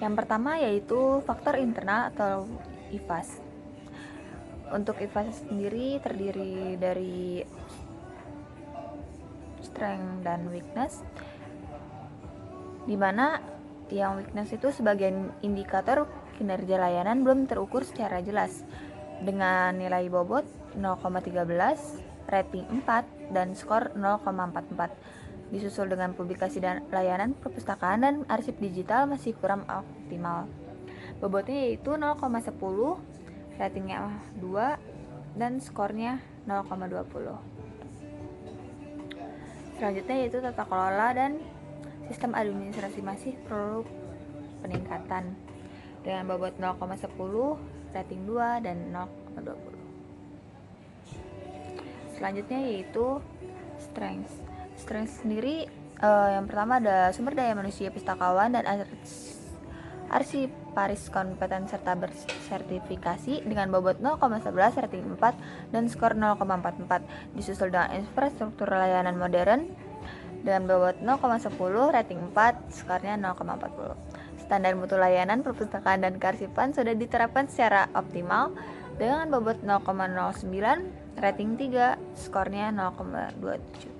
Yang pertama yaitu faktor internal atau IFAS. Untuk IFAS sendiri terdiri dari strength dan weakness, di mana yang weakness itu sebagian indikator kinerja layanan belum terukur secara jelas dengan nilai bobot 0,13, rating 4, dan skor 0,44. Disusul dengan publikasi dan layanan perpustakaan dan arsip digital masih kurang optimal. Bobotnya yaitu 0,10, ratingnya 2, dan skornya 0,20. Selanjutnya yaitu tata kelola dan sistem administrasi masih perlu peningkatan dengan bobot 0,10, rating 2, dan 0,20. Selanjutnya yaitu strength. Strength sendiri yang pertama ada sumber daya manusia pustakawan dan arsiparis kompeten serta bersertifikasi dengan bobot 0,11, rating 4, dan skor 0,44. Disusul dengan infrastruktur layanan modern dengan bobot 0,10, rating 4, skornya 0,40. Standar mutu layanan perpustakaan dan kearsipan sudah diterapkan secara optimal dengan bobot 0,09, rating 3, skornya 0,27.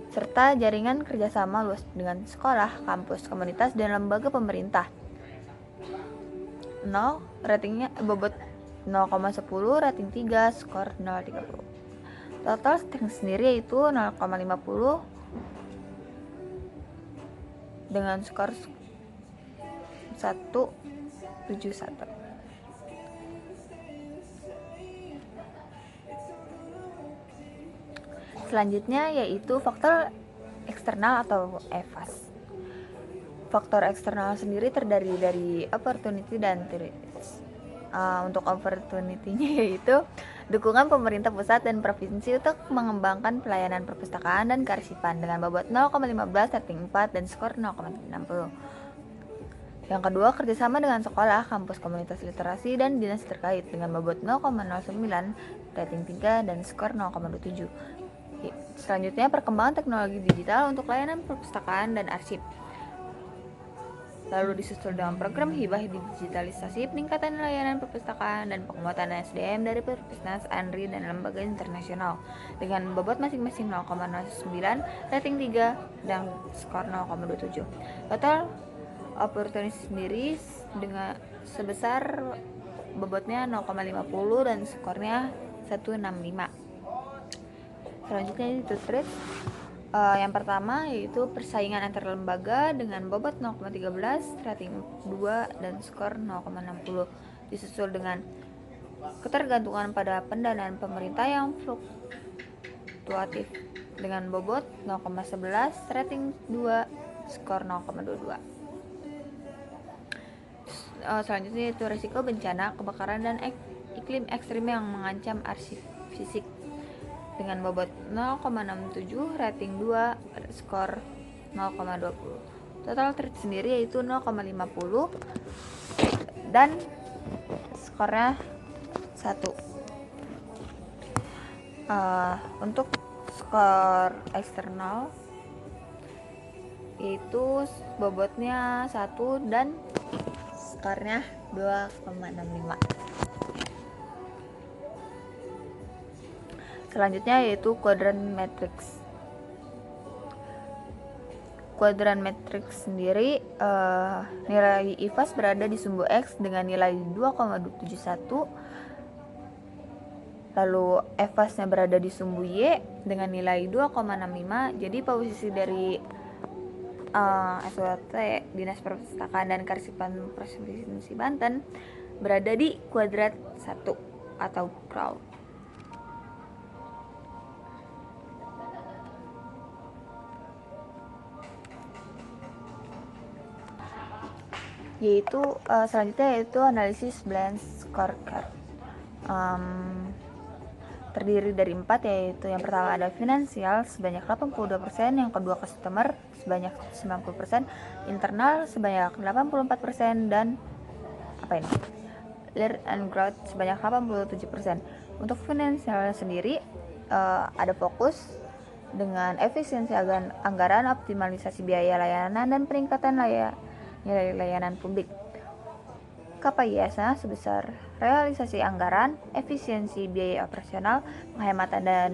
Serta jaringan kerjasama luas dengan sekolah, kampus, komunitas, dan lembaga pemerintah. 0, ratingnya bobot 0,10, rating 3, skor 0,30. Total strength sendiri yaitu 0,50 dengan skor 171. Selanjutnya yaitu faktor eksternal atau EVAS. Faktor eksternal sendiri terdiri dari opportunity dan threats. Untuk opportunity-nya yaitu dukungan pemerintah pusat dan provinsi untuk mengembangkan pelayanan perpustakaan dan kearsipan dengan bobot 0,15, rating 4, dan skor 0,60. Yang kedua, kerjasama dengan sekolah, kampus, komunitas literasi, dan dinas terkait dengan bobot 0,09, rating 3, dan skor 0,27. Selanjutnya, perkembangan teknologi digital untuk layanan perpustakaan dan arsip. Lalu disusul dengan program hibah digitalisasi, peningkatan layanan perpustakaan, dan penguatan SDM dari Perpusnas, ANRI, dan lembaga internasional dengan bobot masing-masing 0,09, rating 3, dan skor 0,27. Total opportunity sendiri dengan sebesar bobotnya 0,50 dan skornya 165. Selanjutnya itu threats. Yang pertama yaitu persaingan antar lembaga dengan bobot 0,13, rating 2, dan skor 0,60. Disusul dengan ketergantungan pada pendanaan pemerintah yang fluktuatif dengan bobot 0,11, rating 2, skor 0,22. Selanjutnya itu risiko bencana, kebakaran, dan iklim ekstrim yang mengancam arsip fisik dengan bobot 0,67, rating 2, skor 0,20. Total threat sendiri yaitu 0,50 dan skornya 1. Untuk skor eksternal yaitu bobotnya 1 dan skornya 2,65. Selanjutnya yaitu kuadran matrix. Kuadran matrix sendiri nilai IFAS berada di sumbu X dengan nilai 2,71, lalu EVAS-nya berada di sumbu Y dengan nilai 2,65. Jadi posisi dari SWT Dinas Perpustakaan dan Kearsipan Provinsi Banten berada di kuadrat 1 atau crowd. Yaitu selanjutnya yaitu analisis balance scorecard. Terdiri dari 4, yaitu yang pertama ada finansial sebanyak 82%, yang kedua customer sebanyak 90%, internal sebanyak 84%, dan learn and growth sebanyak 87%. Untuk finansial sendiri ada fokus dengan efisiensi anggaran, optimalisasi biaya layanan, dan peningkatan dari layanan publik. KPIS-nya sebesar realisasi anggaran, efisiensi biaya operasional, penghematan dan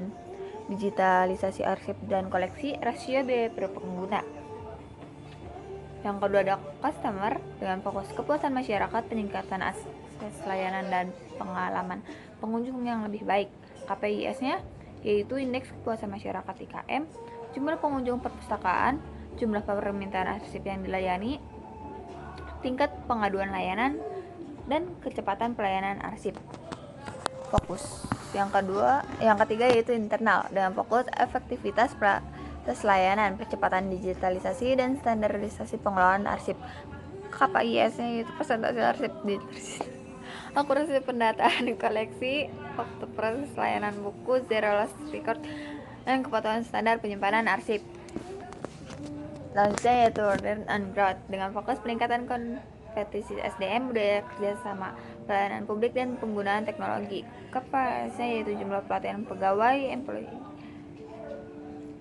digitalisasi arsip dan koleksi, rasio biaya per pengguna. Yang kedua ada customer dengan fokus kepuasan masyarakat, peningkatan akses layanan dan pengalaman pengunjung yang lebih baik. KPIS-nya yaitu indeks kepuasan masyarakat IKM, jumlah pengunjung perpustakaan, jumlah permintaan arsip yang dilayani, tingkat pengaduan layanan, dan kecepatan pelayanan arsip. Fokus. Yang ketiga yaitu internal dengan fokus efektivitas proses layanan, percepatan digitalisasi dan standarisasi pengelolaan arsip. KPIS-nya yaitu presentasi arsip akurasi pendataan koleksi, waktu proses layanan buku, zero loss record, dan kepatuhan standar penyimpanan arsip. Selanjutnya yaitu Learn and Growth dengan fokus peningkatan kompetisi SDM, budaya kerjasama, pelayanan publik, dan penggunaan teknologi. KPIS-nya yaitu jumlah pelatihan pegawai, employee,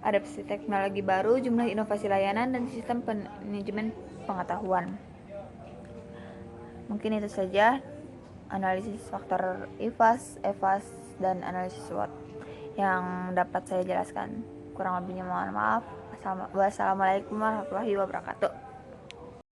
adaptasi teknologi baru, jumlah inovasi layanan, dan sistem manajemen pengetahuan. Mungkin itu saja analisis faktor IFAS, EFAS, dan analisis SWOT yang dapat saya jelaskan. Kurang lebihnya mohon maaf. Wassalamualaikum warahmatullahi wabarakatuh.